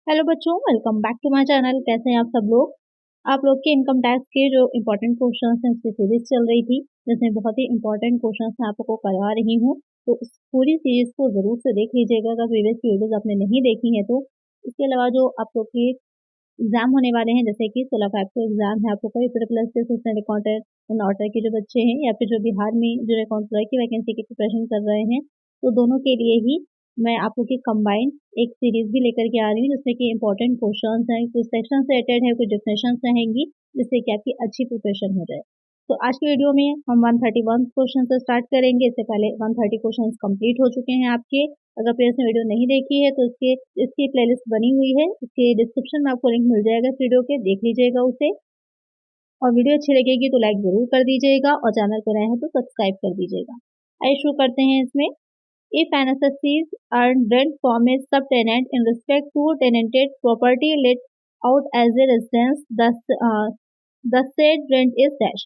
Hello बच्चों, welcome back to my channel. कैसे हैं आप सब लोग। आप लोग के इनकम टैक्स के जो इम्पोर्टेंट क्वेश्चंस हैं उसकी सीरीज चल रही थी, जिसमें बहुत ही इम्पोर्टेंट क्वेश्चंस मैं आपको करवा रही हूँ। तो इस पूरी सीरीज को जरूर से देख लीजिएगा अगर प्रीवियस वीडियोज आपने नहीं देखी है तो। इसके अलावा जो आप लोग के एग्जाम होने वाले हैं, जैसे कि 16 फैक्ट का एग्जाम है, आपको कोई प्लस असिस्टेंट अकाउंटेंट ऑर्डर के जो बच्चे हैं या फिर जो बिहार में जो अकाउंट की वैकेंसी की प्रिपरेशन कर रहे हैं, तो दोनों के लिए ही मैं आप लोग की कंबाइंड एक सीरीज भी लेकर के आ रही हूँ, जिसमें कि इंपॉर्टेंट क्वेश्चंस हैं, कुछ सेक्शन से रिलेटेड है, कुछ डेफिनेशंस रहेंगी, जिससे कि आपकी अच्छी प्रिपरेशन हो जाए। तो आज की वीडियो में हम 131 क्वेश्चन से स्टार्ट करेंगे। इससे पहले 130 क्वेश्चन कंप्लीट हो चुके हैं आपके। अगर प्रीवियस में वीडियो नहीं देखी है तो इसकी प्लेलिस्ट बनी हुई है, इसके डिस्क्रिप्शन में आपको लिंक मिल जाएगा इस वीडियो के, देख लीजिएगा उसे। और वीडियो अच्छी लगेगी तो लाइक जरूर कर दीजिएगा और चैनल पर नए हैं तो सब्सक्राइब कर दीजिएगा। आइए शुरू करते हैं इसमें। If an assessee earned rent from a subtenant in respect to tenanted property let out as a residence, the said rent is dash।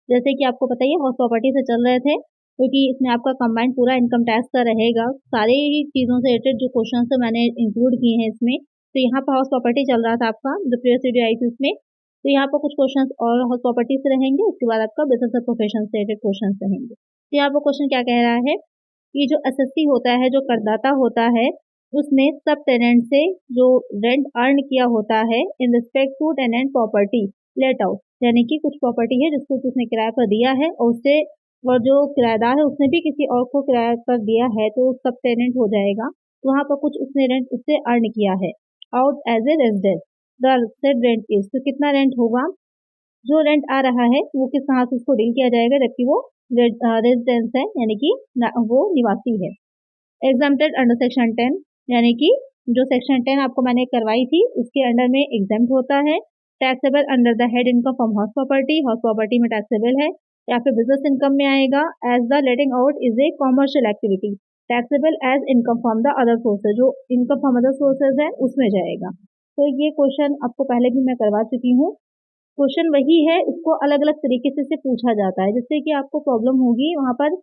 जैसे कि आपको पता ही है, हाउस प्रॉपर्टी से चल रहे थे, क्योंकि इसमें आपका कंबाइंड पूरा इनकम टैक्स का रहेगा। सारी ही चीज़ों से रिलेटेड जो क्वेश्चन है मैंने इंक्लूड किए हैं इसमें। तो यहाँ पर हाउस प्रॉपर्टी चल रहा था आपका, जो प्रीवियस वीडियो आई थी उसमें। तो यहाँ पर कुछ क्वेश्चन और हाउस प्रॉपर्टी से रहेंगे, उसके बाद आपका बिजनेस और प्रोफेशन से रिलेटेड क्वेश्चन रहेंगे। तो यहाँ पर क्वेश्चन क्या कह रहा है कि जो एसएससी होता है, जो करदाता होता है, उसने सब टेनेंट से जो रेंट अर्न किया होता है in respect to tenant property let out, यानी कि कुछ प्रॉपर्टी है जिसको उसने किराए पर दिया है और उससे, और जो किराएदार है उसने भी किसी और को किराए पर दिया है, तो सब टेनेंट हो जाएगा। तो वहाँ पर कुछ उसने रेंट उससे अर्न किया है out as a resident, the said rent is. तो कितना रेंट होगा, जो रेंट आ रहा है वो किस तरह से उसको डील किया जाएगा, जबकि वो रेजिडेंस है, यानी कि वो निवासी है। एग्जाम्प्टेड अंडर सेक्शन 10, यानी कि जो सेक्शन 10 आपको मैंने करवाई थी उसके अंडर में एग्जाम्प्ट होता है। Taxable under the head income from house property, house property में टैक्सेबल है। या फिर बिजनेस इनकम में आएगा as the letting out is a commercial activity, taxable as income from the other sources, जो इनकम फ्रॉम अदर सोर्सेज है उसमें जाएगा। तो ये क्वेश्चन आपको पहले भी मैं करवा चुकी हूँ। क्वेश्चन वही है, इसको अलग अलग तरीके से पूछा जाता है, जिससे कि आपको प्रॉब्लम होगी वहाँ पर।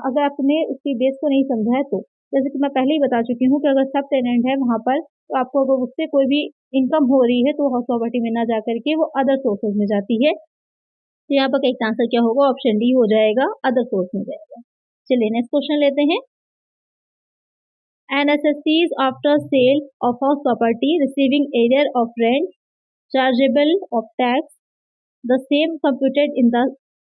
अगर आपने उसकी बेस को नहीं समझा है तो, जैसे कि मैं पहले ही बता चुकी हूँ कि अगर सब टेनेंट है वहाँ पर, तो आपको अगर उससे कोई भी इनकम हो रही है तो हाउस प्रॉपर्टी में ना जाकर के वो अदर सोर्सेज में जाती है। तो यहाँ पर एक आंसर क्या होगा, ऑप्शन डी हो जाएगा, अदर सोर्स में जाएगा। चलिए नेक्स्ट क्वेश्चन लेते हैं। An assessees after sale of house property receiving arrear of rent chargeable of tax, the same computed in the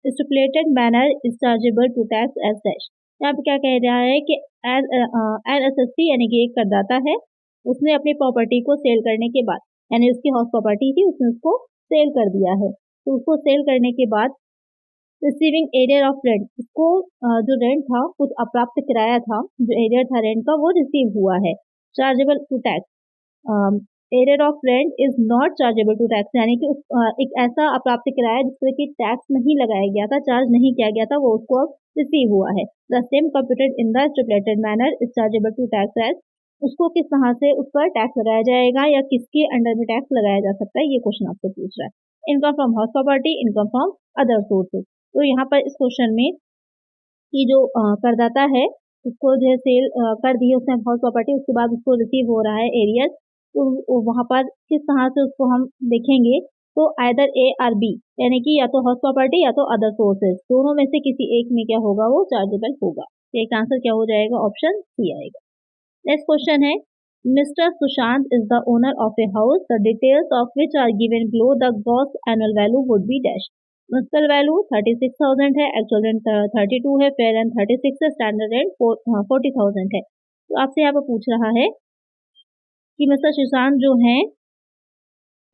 stipulated manner is chargeable to tax as dash। यहाँ पे क्या कह रहा है कि एन एसएससी यानी कि एक करदाता है, उसने अपनी प्रॉपर्टी को सेल करने के बाद, यानी उसकी हाउस प्रॉपर्टी थी उसने उसको सेल कर दिया है, तो उसको सेल करने के बाद रिसीविंग एरियर ऑफ रेंट, उसको जो रेंट था, कुछ अप्राप्त किराया था, जो एरियर था रेंट का वो रिसीव हुआ है। Chargeable to tax, arrear of rent is not chargeable to tax, यानी कि एक ऐसा अप्राप्त किराया जिससे कि टैक्स नहीं लगाया गया था, चार्ज नहीं किया गया था, वो उसको अब रिसीव हुआ है। The same computed in the stipulated manner is chargeable to tax as, उसको किस तरह से उस पर टैक्स लगाया जाएगा या किसके अंडर में टैक्स लगाया जा सकता है, ये क्वेश्चन आपसे पूछ रहा है। Income from house property, income from other sources. तो यहाँ पर इस क्वेश्चन में कि जो करदाता है उसको जो है सेल कर दी है उसने हाउस प्रॉपर्टी, उसके बाद उसको रिसीव हो रहा है एरियर, तो वहाँ पर किस तरह से उसको हम देखेंगे, तो आइदर ए आर बी, यानी कि या तो हाउस प्रॉपर्टी या तो अदर सोर्सेज, दोनों में से किसी एक में क्या होगा, वो चार्जेबल होगा। तो एक आंसर क्या हो जाएगा, ऑप्शन सी आएगा। नेक्स्ट क्वेश्चन है, Mister Sushant is the owner of a house, the details of which are given below, the gross annual value would be dash. Municipal value 36,000 है, एक्चुअल रेंट 32 है, फेयर रेंट 36 है, standard rent 40,000 है। तो आपसे यहाँ पर पूछ रहा है कि मिस्टर सुशांत जो हैं,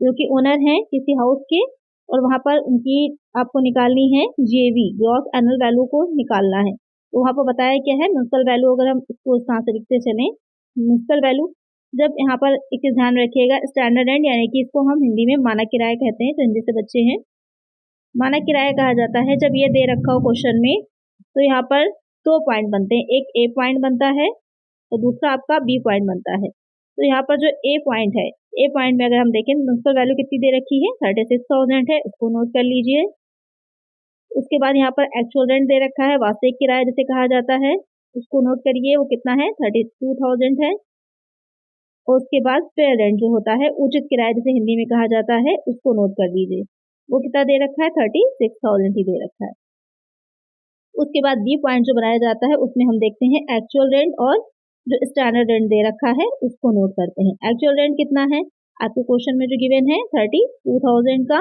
जो कि ओनर हैं किसी हाउस के, और वहाँ पर उनकी आपको निकालनी है जीएवी, ग्रॉस एनुअल वैल्यू को निकालना है। तो वहाँ पर बताया क्या है, म्युनिसिपल वैल्यू, अगर हम इसको इस तरह से लिखते चलें, म्युनिसिपल वैल्यू, जब यहाँ पर एक चीज ध्यान रखिएगा, स्टैंडर्ड रेंट यानी कि इसको हम हिंदी में मानक किराया कहते हैं, तो हिंदी से बच्चे हैं, मानक किराया कहा जाता है जब ये दे रखा हो क्वेश्चन में। तो यहाँ पर दो पॉइंट बनते हैं, एक ए पॉइंट बनता है और दूसरा आपका बी पॉइंट बनता है। तो यहाँ पर जो ए पॉइंट है, ए पॉइंट में अगर हम देखें म्युनिसिपल वैल्यू कितनी दे रखी है, 36,000 है, उसको नोट कर लीजिए। उसके बाद यहाँ पर एक्चुअल रेंट दे रखा है, वास्तविक किराया जिसे कहा जाता है, उसको नोट करिए, वो कितना है, 32,000 है। और उसके बाद फेयर रेंट जो होता है, उचित किराया जिसे हिंदी में कहा जाता है, उसको नोट कर लीजिए। वो कितना दे रखा है, 36,000 ही दे रखा है। उसके बाद बी पॉइंट जो बनाया जाता है उसमें हम देखते हैं एक्चुअल रेंट और जो स्टैंडर्ड रेंट दे रखा है उसको नोट करते हैं। एक्चुअल रेंट कितना है आपके क्वेश्चन में जो गिवन है 32,000 का,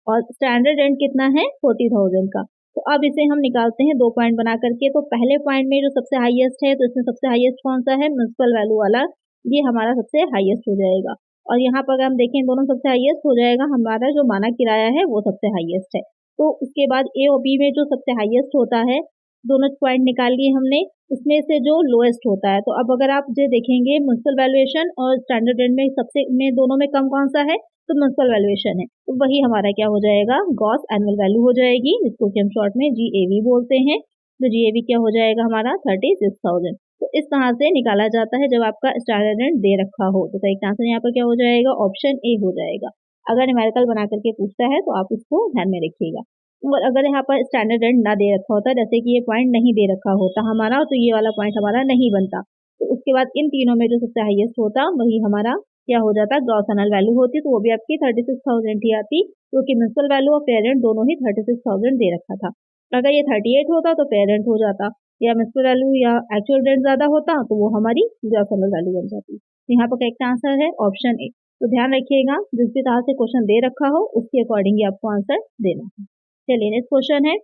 और स्टैंडर्ड रेंट कितना है 40,000 का। तो अब इसे हम निकालते हैं दो पॉइंट बना करके। तो पहले पॉइंट में जो सबसे हाईएस्ट है, तो इसमें सबसे हाईएस्ट कौन सा है, म्युनिसिपल वैल्यू वाला, ये हमारा सबसे हाईएस्ट हो जाएगा। और यहाँ पर अगर हम देखें दोनों सबसे हाईएस्ट हो जाएगा, हमारा जो मानक किराया है वो सबसे हाईएस्ट है। तो उसके बाद ए और बी में जो सबसे हाईएस्ट होता है, दोनों पॉइंट निकाल लिए हमने, उसमें से जो लोएस्ट होता है। तो अब अगर आप जो देखेंगे म्युनिसिपल वैल्यूएशन और स्टैंडर्ड रेंट में सबसे में दोनों में कम कौन सा है, तो म्युनिसिपल वैल्यूएशन है। तो वही हमारा क्या हो जाएगा, ग्रॉस एनुअल वैल्यू हो जाएगी, जिसको कि हम शॉर्ट में GAV बोलते हैं। तो GAV क्या हो जाएगा हमारा 36,000। तो इस तरह से निकाला जाता है जब आपका स्टैंडर्ड रेंट दे रखा हो। तो करेक्ट आंसर यहाँ पर क्या हो जाएगा, ऑप्शन ए हो जाएगा। अगर न्यूमेरिकल बना करके पूछता है तो आप इसको ध्यान में रखिएगा। और अगर यहाँ पर स्टैंडर्ड रेंट ना दे रखा होता, जैसे कि ये पॉइंट नहीं दे रखा होता हमारा, तो ये वाला पॉइंट हमारा नहीं बनता। तो उसके बाद इन तीनों में जो सबसे हाईएस्ट होता वही हमारा क्या हो जाता, ग्रॉस एनुअल वैल्यू होती, तो वो भी आपकी 36,000 ही आती, क्योंकि म्युनिसिपल वैल्यू और फेयर रेंट दोनों ही 36,000 दे रखा था। अगर ये 38 होता तो फेयर रेंट हो जाता, या म्युनिसिपल वैल्यू या एक्चुअल रेंट ज्यादा होता तो वो हमारी ग्रॉस एनुअल वैल्यू बन जाती। तो यहाँ पर करेक्ट आंसर है ऑप्शन ए। तो ध्यान रखिएगा, जिस भी तरह से क्वेश्चन दे रखा हो उसके अकॉर्डिंग ही आपको आंसर देना है। चलिए नेक्स्ट क्वेश्चन है,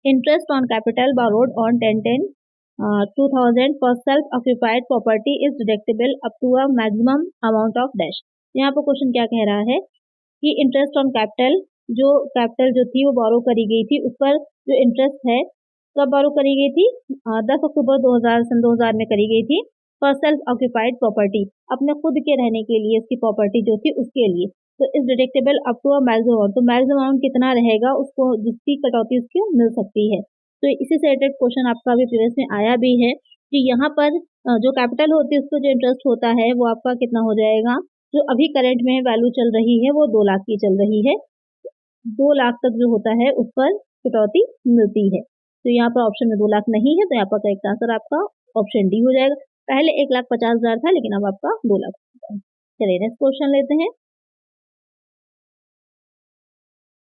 interest on capital borrowed on 10-10 2000 for self occupied property is deductible up to a maximum amount of dash। यहाँ पर क्वेश्चन क्या कह रहा है कि इंटरेस्ट ऑन कैपिटल, जो कैपिटल जो थी वो बोरो करी गई थी, उस पर जो इंटरेस्ट है कब बोरो करी गई थी, 10 अक्टूबर 2000 में करी गई थी। फॉर सेल्फ ऑक्यूपाइड प्रॉपर्टी, अपने खुद के रहने के लिए इसकी प्रॉपर्टी जो थी उसके लिए। तो इस deductible up to a maximum amount, तो मैक्सिमम अमाउंट कितना रहेगा उसको, जिसकी कटौती उसको मिल सकती है। तो इसी से रिलेटेड क्वेश्चन आपका अभी प्रीवियस में आया भी है कि यहाँ पर जो कैपिटल होती है उस पर जो इंटरेस्ट होता है वो आपका कितना हो जाएगा, जो अभी करंट में वैल्यू चल रही है वो 2 लाख की चल रही है, 2 लाख तक जो होता है उस पर कटौती मिलती है। तो यहाँ पर ऑप्शन में 2 लाख नहीं है, तो यहाँ पर करेक्ट आंसर आपका ऑप्शन डी हो जाएगा। पहले 1,50,000 था, लेकिन अब आपका 2 लाख। चलिए नेक्स्ट क्वेश्चन लेते हैं,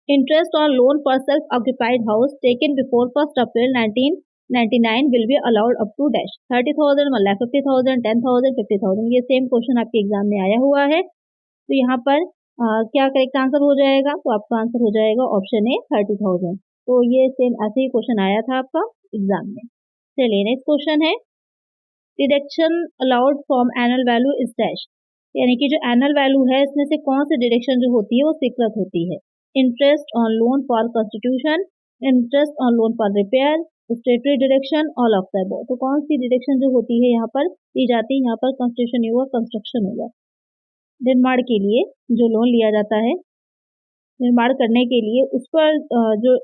interest on loan for self occupied house taken before 1 April 1999 will be allowed up to dash 30,000, 1,50,000, 10,000, 50,000। ये सेम क्वेश्चन आपके एग्जाम में आया हुआ है। तो यहाँ पर क्या करेक्ट आंसर हो जाएगा, तो आपका आंसर हो जाएगा ऑप्शन ए 30,000। तो ये सेम ऐसे ही क्वेश्चन आया था आपका एग्जाम में। चलिए नेक्स्ट क्वेश्चन है, deduction allowed from annual value is dash, यानी कि जो एनुअल वैल्यू है इसमें से कौन सी डिडक्शन जो होती है वो स्वीकृत होती है। Interest on loan for constitution, interest on loan for repair, स्टेटरी deduction, all of the above. तो कौन सी डिडक्शन जो होती है यहाँ पर दी जाती है, यहाँ पर कंस्ट्रक्शन होगा, कंस्ट्रक्शन होगा, निर्माण के लिए जो लोन लिया जाता है, निर्माण करने के लिए उस पर जो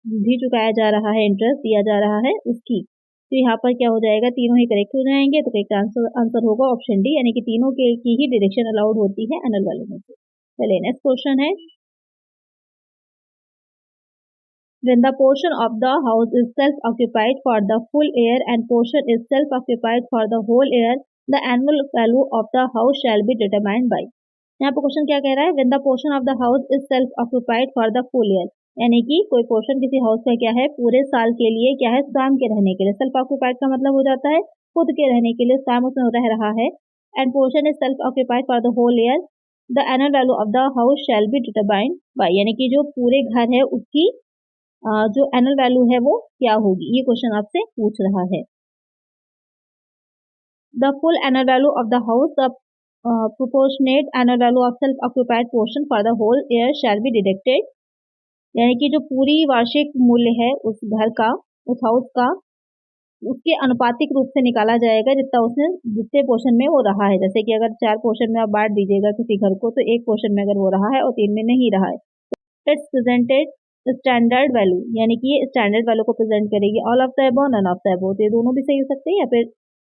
भी चुकाया जा रहा है, इंटरेस्ट दिया जा रहा है उसकी। तो यहाँ पर क्या हो जाएगा, तीनों ही करेक्ट हो जाएंगे। तो करेक्ट आंसर होगा ऑप्शन डी, यानी कि तीनों के की ही डिडक्शन अलाउड होती है एनुअल वैल्यू में से। चलिए नेक्स्ट क्वेश्चन है, when the portion of the house is self-occupied for the full year and portion is self-occupied for the whole year, the annual value of the house shall be determined by। यहाँ पर question क्या कह रहा है, when the portion of the house is self-occupied for the full year, यानी कि कोई portion किसी हाउस का क्या है पूरे साल के लिए, क्या है स्वयं के रहने के लिए। सेल्फ ऑक्यूपाइड का मतलब हो जाता है खुद के रहने के लिए, स्वयं उसमें रह रहा है। And portion is self occupied for the whole year, the annual value of the house shall be determined by, यानी कि जो पूरे घर है उसकी जो एनुअल वैल्यू है वो क्या होगी, ये क्वेश्चन आपसे पूछ रहा है। The full annual value of the house, the proportionate annual value of self occupied portion for the whole year shall be deducted, यानी कि जो पूरी वार्षिक मूल्य है उस घर का, उस हाउस का, उसके अनुपातिक रूप से निकाला जाएगा जितना उसने जितने पोर्शन में वो रहा है। जैसे कि अगर 4 पोर्शन में आप बांट दीजिएगा किसी घर को, तो एक पोर्शन में अगर वो रहा है और 3 में नहीं रहा है, इट्स प्रेजेंटेड स्टैंडर्ड वैल्यू, यानी कि ये स्टैंडर्ड वैल्यू को प्रेजेंट करेगी। All of the above, none of the above, तो ये दोनों भी सही हो सकते हैं या फिर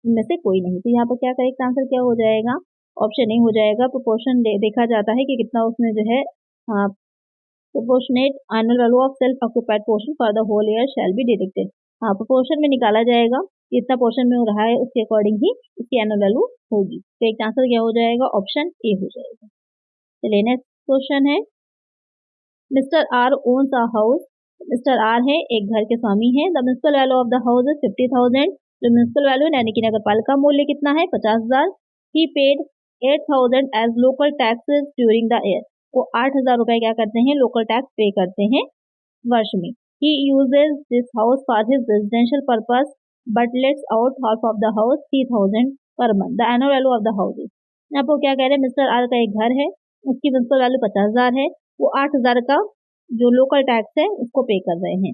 इनमें से कोई नहीं। तो यहाँ पर क्या करेक्ट आंसर क्या हो जाएगा, ऑप्शन ए हो जाएगा। प्रोपोर्शन देखा जाता है कि कितना उसमें जो है proportionate annual value of self occupied portion for the whole year shall be deducted. हाँ, प्रोपोर्शन में निकाला जाएगा कितना पोर्शन में हो रहा है उसके अकॉर्डिंग ही इसकी एनुअल वैल्यू होगी। तो एक आंसर क्या हो जाएगा, ऑप्शन ए हो जाएगा। चलिए नेक्स्ट क्वेश्चन है, mister R owns a house. Mister R है, एक घर के स्वामी है। The municipal value of the house is 50,000। जो म्युनिसिपल वैल्यू यानी कि नगर पालिका मूल्य कितना है, 50,000। He paid 8,000 as local taxes during the year. वो 8,000 रुपए क्या करते हैं, लोकल टैक्स पे करते हैं वर्ष में। He uses this house for his residential purpose but lets out half of the house 3,000 per month. The annual value of the house is। आपको क्या कह रहे हैं, मिस्टर आर का एक घर है, उसकी म्युनिसिपल वैल्यू 50,000 है। वो 8,000 का जो लोकल टैक्स है उसको पे कर रहे हैं,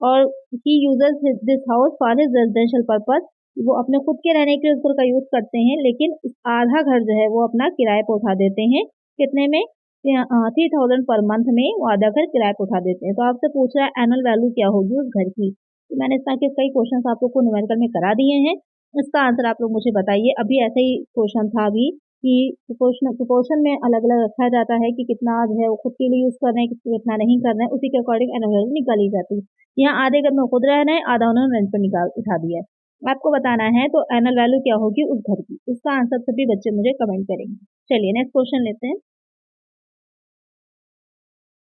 और he uses this house for his residential purpose। वो अपने खुद के रहने के लिए उसका यूज करते हैं, लेकिन आधा घर जो है वो अपना किराए पर उठा देते हैं। कितने में, 3,000 पर मंथ में वो आधा घर किराए पर उठा देते हैं। तो आपसे पूछ रहा है एनुअल वैल्यू क्या होगी उस घर की। तो मैंने इस तरह के कई क्वेश्चन आप लोग को न्यूमेरिकल में करा दिए हैं, इसका आंसर आप लोग मुझे बताइए। अभी ऐसा ही क्वेश्चन था अभी कि प्रोपोर्शन में अलग अलग रखा जाता है कि कितना जो है वो खुद के लिए यूज कर रहे हैं, कितना नहीं कर रहे हैं, उसी के अकॉर्डिंग एनुअल वैल्यू निकाली जाती है। यहाँ आधे घर में खुद रह रहे हैं, आधा उन्होंने रेंट पर उठा दिया है। आपको बताना है तो एनुअल वैल्यू क्या होगी उस घर की, इसका आंसर सभी बच्चे मुझे कमेंट करेंगे। चलिए नेक्स्ट क्वेश्चन लेते हैं।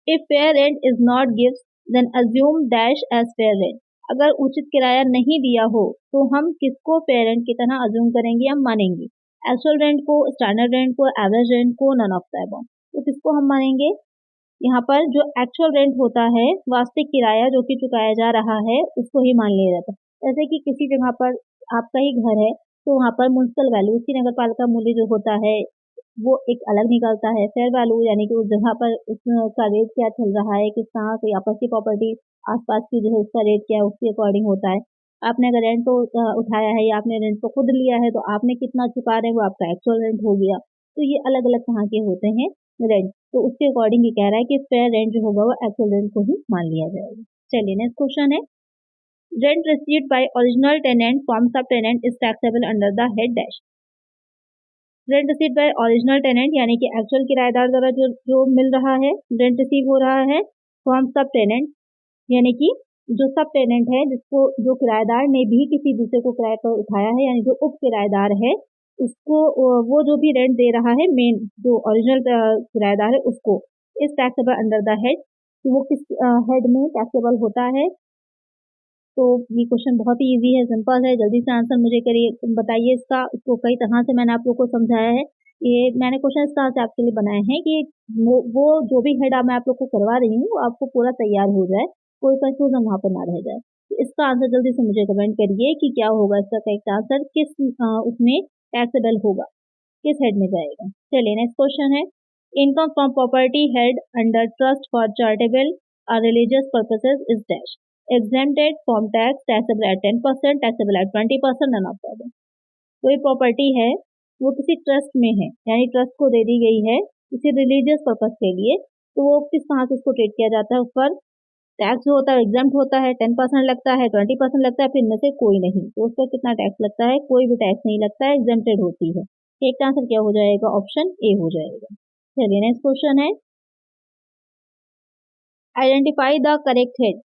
If fair rent is not given, then assume dash as fair rent। अगर उचित किराया नहीं दिया हो तो हम किसको फेयर रेंट की तरह अज्यूम करेंगे, हम मानेंगे। एक्चुअल रेंट को, स्टैंडर्ड रेंट को, एवरेज रेंट को, नन ऑफ द अबव। तो किसको हम मानेंगे, यहाँ पर जो एक्चुअल रेंट होता है, वास्तविक किराया जो कि चुकाया जा रहा है, उसको ही मान लिया जाता है। जैसे कि किसी जगह पर आपका ही घर है तो वहाँ पर म्युनिसिपल वैल्यू, उसकी नगर पालिका मूल्य जो होता है वो एक अलग निकलता है। फेयर वैल्यू यानी कि उस जगह पर उसका रेट क्या चल रहा है, किस तरह कोई आपस की प्रॉपर्टी आसपास की जो है उसका रेट क्या है, उसके अकॉर्डिंग होता है। आपने अगर रेंट को उठाया है या आपने रेंट को खुद लिया है तो आपने कितना चुका रहे हैं वो आपका एक्चुअल रेंट हो गया। तो ये अलग अलग तरह के होते हैं रेंट, तो उसके अकॉर्डिंग ये कह रहा है कि फेयर रेंट जो होगा वो एक्चुअल रेंट को ही मान लिया जाएगा। चलिए नेक्स्ट क्वेश्चन है, rent received by original tenant from sub tenant is taxable under the head dash. Rent received by original tenant यानी कि एक्चुअल किराएदार द्वारा जो मिल रहा है, रेंट रिसीव हो रहा है फ्रॉम सब टेनेंट यानी कि जो सब टेनेंट है, जिसको जो किराएदार ने भी किसी दूसरे को किराए पर उठाया है, यानी जो उप किराएदार है उसको, वो जो भी रेंट दे रहा है, मेन जो ओरिजिनल किराएदार है उसको, इस टैक्सेबल अंडर द हेड। तो वो किस हेड में टैक्सेबल होता है। तो ये क्वेश्चन बहुत ही इजी है, सिंपल है, जल्दी से आंसर मुझे करिए, बताइए इसका। इसको कई तरह से मैंने आप लोग को समझाया है। ये मैंने क्वेश्चन इस तरह से आपके लिए बनाए हैं कि वो जो भी हेड मैं आप लोग को करवा रही हूँ वो आपको पूरा तैयार हो जाए, कोई कंफ्यूजन वहाँ पर ना रह जाए। तो इसका आंसर जल्दी से मुझे कमेंट करिए कि क्या होगा इसका करेक्ट आंसर, किस उसमें टैक्सेबल होगा, किस हेड में जाएगा। चलिए नेक्स्ट क्वेश्चन है, income from property held under trust for charitable और religious purposes is dash, exempted from tax, taxable at 10%, taxable at 20%, none of the above। कोई प्रॉपर्टी है वो किसी ट्रस्ट में है, यानी ट्रस्ट को दे दी गई है किसी रिलीजियस पर्पस के लिए, तो वो किस तरह से उसको ट्रीट किया जाता है, उस पर टैक्स जो होता है एग्जाम्प्ट होता है, 10% लगता है, 20% लगता है, फिर इनमें से कोई नहीं। तो उस पर कितना टैक्स लगता है, कोई भी टैक्स नहीं लगता है, एग्जाम्प्टेड होती है। एक आंसर क्या हो जाएगा, ऑप्शन ए हो जाएगा। चलिए नेक्स्ट क्वेश्चन है, identify the correct head.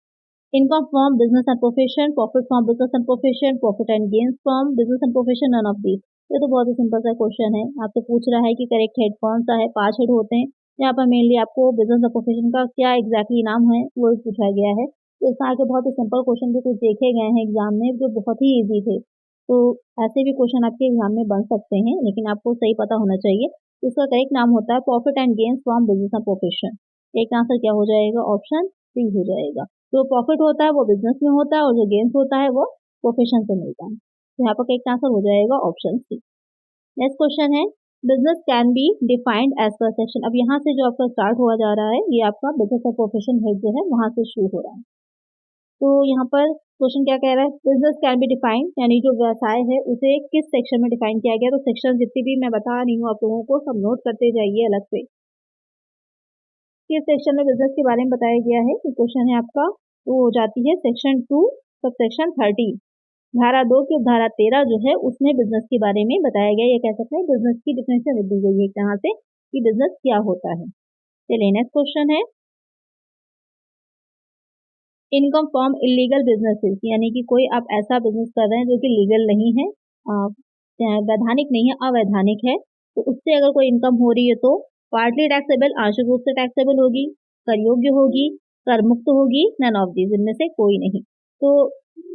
Income from business and profession, profit from business and profession, profit and gains from business and profession, none of these. ये तो बहुत ही सिंपल सा क्वेश्चन है, आपसे पूछ रहा है कि करेक्ट हेड कौन सा है। 5 हेड होते हैं, यहाँ पर मेनली आपको बिजनेस एंड प्रोफेशन का क्या एग्जैक्टली नाम है वो पूछा गया है। तो इस तरह के बहुत ही सिंपल क्वेश्चन भी कुछ देखे गए हैं एग्जाम में जो बहुत ही ईजी थे। तो ऐसे भी क्वेश्चन आपके एग्जाम में बन सकते हैं, लेकिन आपको सही पता होना चाहिए। इसका करेक्ट नाम होता है profit and gains from business and profession. एक आंसर क्या हो जाएगा, ऑप्शन सी हो जाएगा। जो प्रॉफिट होता है वो बिजनेस में होता है और जो गेन्स होता है वो प्रोफेशन से मिलता है। तो यहाँ पर एक आंसर हो जाएगा ऑप्शन सी। नेक्स्ट क्वेश्चन है, business can be defined as per section. अब यहाँ से जो आपका स्टार्ट हुआ जा रहा है ये आपका बिजनेस और प्रोफेशन हेड जो है वहां से शुरू हो रहा है। तो यहाँ पर क्वेश्चन क्या कह रहा है, बिजनेस कैन बी डिफाइंड यानी जो व्यवसाय है उसे किस सेक्शन में डिफाइन किया गया। तो सेक्शन जितनी भी मैं बता रही हूँ आप लोगों को सब नोट करते जाइए अलग से। किस सेक्शन में बिजनेस के बारे में बताया गया है, तो क्वेश्चन है आपका वो हो जाती है सेक्शन 2 सब सेक्शन 30। धारा 2 की धारा 13 जो है उसमें बिजनेस के बारे में बताया गया। ये कह सकते हैं बिजनेस की डिफिनेशन दी गई है एक तरह से कि बिजनेस क्या होता है। चलिए नेक्स्ट क्वेश्चन है, इनकम फ्रॉम इलीगल बिजनेसेस, यानी कि कोई आप ऐसा बिजनेस कर रहे हैं जो कि लीगल नहीं है, वैधानिक नहीं है, अवैधानिक है, तो उससे अगर कोई इनकम हो रही है तो पार्टली टैक्सेबल, आंशिक रूप से टैक्सेबल होगी, कर योग्य होगी, कर मुक्त होगी, नन ऑफ दीज, इनमें से कोई नहीं। तो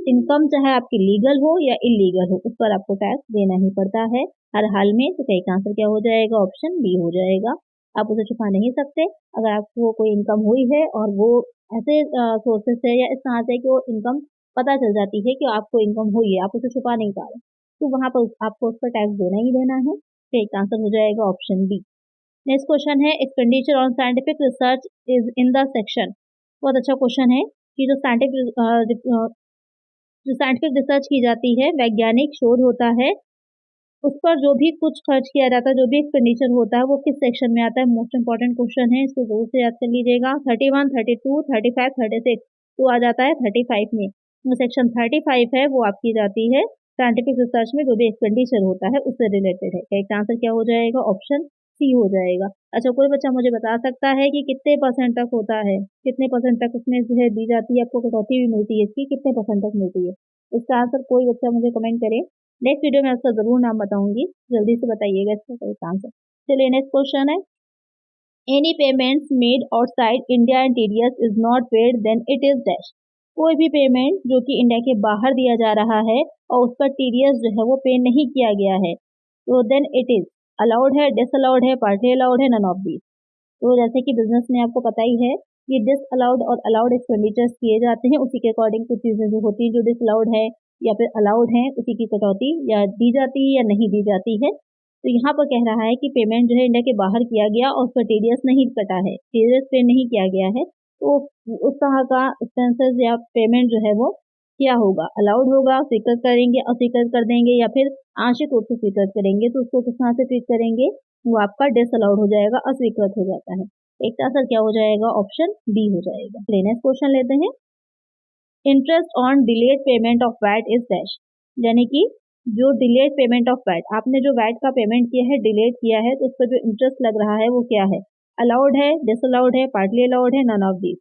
इनकम चाहे आपकी लीगल हो या इलीगल हो, उस पर आपको टैक्स देना ही पड़ता है हर हाल में। तो इसका आंसर क्या हो जाएगा? ऑप्शन बी हो जाएगा। आप उसे छुपा नहीं सकते। अगर आपको कोई इनकम हुई है और वो ऐसे सोर्सेस से या इस तरह से कि वो इनकम पता चल जाती है कि आपको इनकम हुई है, आप उसे छुपा नहीं पा रहे, तो वहां पर आपको उस पर टैक्स देना ही देना है। तो एक आंसर हो जाएगा ऑप्शन बी। नेक्स्ट क्वेश्चन है, expenditure on scientific research is in the section. बहुत अच्छा क्वेश्चन है कि जो साइंटिफिक रिसर्च की जाती है, वैज्ञानिक शोध होता है, उस पर जो भी कुछ खर्च किया जाता है, जो भी एक्सपेंडिचर होता है, वो किस सेक्शन में आता है? मोस्ट इंपॉर्टेंट क्वेश्चन है, इसको जरूर से याद कर लीजिएगा। 31, 32, 35, 36, तो आ जाता है 35 में। जो सेक्शन 35 है वो आपकी जाती है साइंटिफिक रिसर्च में जो भी एक्सपेंडिचर होता है उससे रिलेटेड है। एक आंसर क्या हो जाएगा? ऑप्शन सी हो जाएगा। अच्छा, कोई बच्चा मुझे बता सकता है कि कितने परसेंट तक होता है, कितने परसेंट तक उसमें जो है दी जाती है, आपको कटौती भी मिलती है इसकी, कितने परसेंट तक मिलती है? इसका आंसर कोई बच्चा मुझे कमेंट करे। नेक्स्ट वीडियो में आपका जरूर नाम बताऊंगी, जल्दी से बताइएगा इसका सही आंसर। चलिए नेक्स्ट क्वेश्चन है, any payments made outside India and TDS is not paid then it is dash. कोई भी पेमेंट जो कि इंडिया के बाहर दिया जा रहा है और उस पर टीडीएस जो है वो पे नहीं किया गया है, तो देन इट इज अलाउड है, डिसअलाउड है, पार्टली अलाउड है, नन ऑफ दीज। तो जैसे कि बिजनेस में आपको पता ही है कि डिसअलाउड और अलाउड एक्सपेंडिचर्स किए जाते हैं, उसी के अकॉर्डिंग कुछ चीजें जो होती हैं जो डिसअलाउड है या फिर अलाउड है, उसी की कटौती या दी जाती है या नहीं दी जाती है। तो यहाँ पर कह रहा है कि पेमेंट जो है इंडिया के बाहर किया गया और उस पर टीडीएस नहीं कटा है, टीडीएस पे नहीं किया गया है, तो उस तरह का एक्सपेंसेस या पेमेंट जो है वो क्या होगा? अलाउड होगा, स्वीकृत करेंगे, अस्वीकृत कर देंगे, या फिर आंशिक रूप से स्वीकृत करेंगे। तो उसको किस तरह से ट्रीट करेंगे? वो आपका डिसअलाउड हो जाएगा, अस्वीकृत हो जाता है। एक का आंसर क्या हो जाएगा? ऑप्शन बी हो जाएगा। नेक्स्ट क्वेश्चन लेते हैं, interest on delayed payment of VAT is dash. यानी कि जो डिलेड पेमेंट ऑफ वैट, आपने जो वैट का पेमेंट किया है, डिलेड किया है, तो उस पर जो इंटरेस्ट लग रहा है वो क्या है? अलाउड है, डिसअलाउड है, पार्टली अलाउड है, नन ऑफ दीज।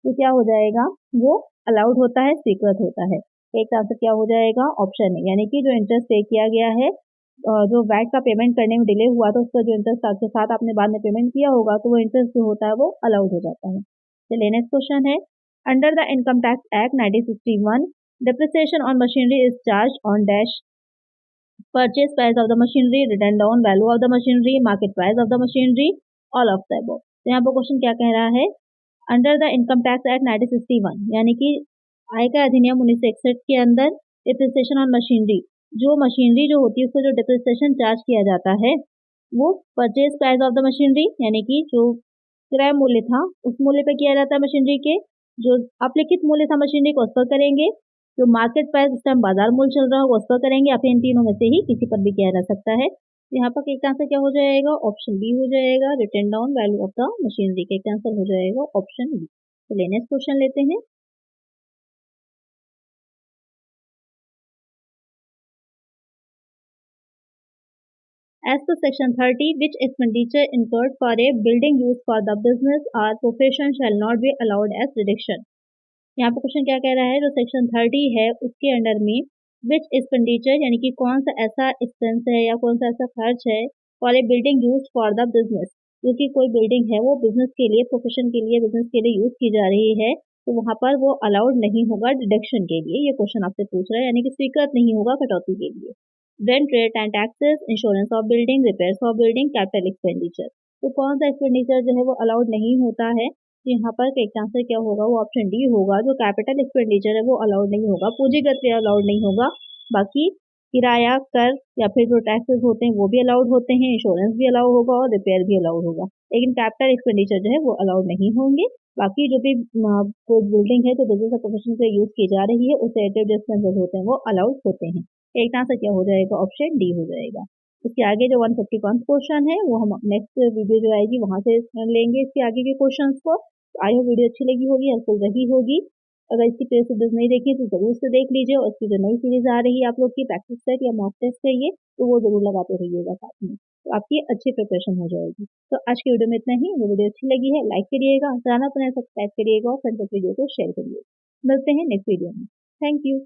तो क्या हो जाएगा? वो अलाउड होता है, स्वीकृत होता है। एक आंसर क्या हो जाएगा? ऑप्शन है, यानी कि जो इंटरेस्ट पे किया गया है, जो वैट का पेमेंट करने में डिले हुआ था, उसका जो इंटरेस्ट आपके साथ आपने बाद में पेमेंट किया होगा, तो वो इंटरेस्ट जो होता है वो अलाउड हो जाता है। चलिए नेक्स्ट क्वेश्चन है, under the income tax act 1961 depreciation on machinery is charged on dash purchase price of the machinery, written down value of the machinery, market price of the machinery, all of the above। तो यहाँ पर question क्या कह रहा है? Under the income tax act 1961, यानी कि आयकर अधिनियम 1961 के अंदर डिप्रिसिएशन ऑन मशीनरी, जो मशीनरी जो होती है उसको जो डिप्रिसिएशन चार्ज किया जाता है, वो purchase price of the machinery, यानी कि जो क्रय मूल्य था उस मूल्य पे किया जाता है मशीनरी के, जो अपेक्षित मूल्य था मशीनरी को उस पर करेंगे, जो मार्केट प्राइस इस टाइम बाजार मूल्य चल रहा होगा उस पर करेंगे, या फिर इन तीनों में से ही किसी पर भी किया जा सकता है। तो यहाँ पर एक आंसर क्या हो जाएगा? ऑप्शन बी हो जाएगा, written down value of the machinery. का एक आंसर हो जाएगा ऑप्शन बी। तो नेक्स्ट क्वेश्चन लेते हैं, as per section 30, which expenditure incurred for a building used for the business or profession shall not be allowed as deduction। यहाँ पर question क्या कह रहा है? जो सेक्शन 30 है उसके अंडर में विच एक्सपेंडिचर, यानी कि कौन सा ऐसा एक्सपेंस है या कौन सा ऐसा खर्च है, for a building use for the business, जो कि कोई बिल्डिंग है वो बिजनेस के लिए, प्रोफेशन के लिए, बिजनेस के लिए यूज की जा रही है, तो वहां पर वो अलाउड नहीं होगा डिडक्शन के लिए। ये क्वेश्चन आपसे पूछ रहा है, यानी कि स्वीकृत नहीं होगा कटौती के लिए। Rent, rate and taxes, insurance of building, repairs of building, capital expenditure. तो कौन सा एक्सपेंडिचर जो है वो अलाउड नहीं होता है? तो यहाँ पर एक आंसर क्या होगा? वो ऑप्शन डी होगा, जो कैपिटल एक्सपेंडिचर है वो अलाउड नहीं होगा, पूंजीगत व्यय अलाउड नहीं होगा। बाकी किराया, कर या फिर जो टैक्सेस होते हैं वो भी अलाउड होते हैं, इंश्योरेंस भी अलाउ होगा और रिपेयर भी अलाउड होगा, लेकिन कैपिटल एक्सपेंडिचर जो है वो अलाउड नहीं होंगे। बाकी जो भी कोई बिल्डिंग है जो बिजनेस और प्रोफेशन से यूज की जा रही है उससे रिलेटेड जो एक्सपेंसेस होते हैं वो अलाउड होते हैं। एक आंसर क्या हो जाएगा? ऑप्शन डी हो जाएगा। इसके आगे जो 151 क्वेश्चन है वो हम नेक्स्ट वीडियो जो आएगी वहां से लेंगे इसके आगे के क्वेश्चन को। आई होप वीडियो अच्छी लगी होगी, हेल्पफुल रही होगी। अगर इसकी प्लेलिस्ट वीडियोस नहीं देखी तो जरूर से देख लीजिए, और इसकी जो नई सीरीज आ रही है आप लोग की प्रैक्टिस सेट या मॉक टेस्ट चाहिए तो वो जरूर लगाते रहिएगा साथ में, तो आपकी अच्छी प्रिपरेशन हो जाएगी। तो आज की वीडियो में इतना ही। वो वीडियो अच्छी लगी है लाइक करिएगा, चैनल पर सब्सक्राइब करिएगा और फ्रेंड्स वीडियो को शेयर करिएगा। मिलते हैं नेक्स्ट वीडियो में। Thank you.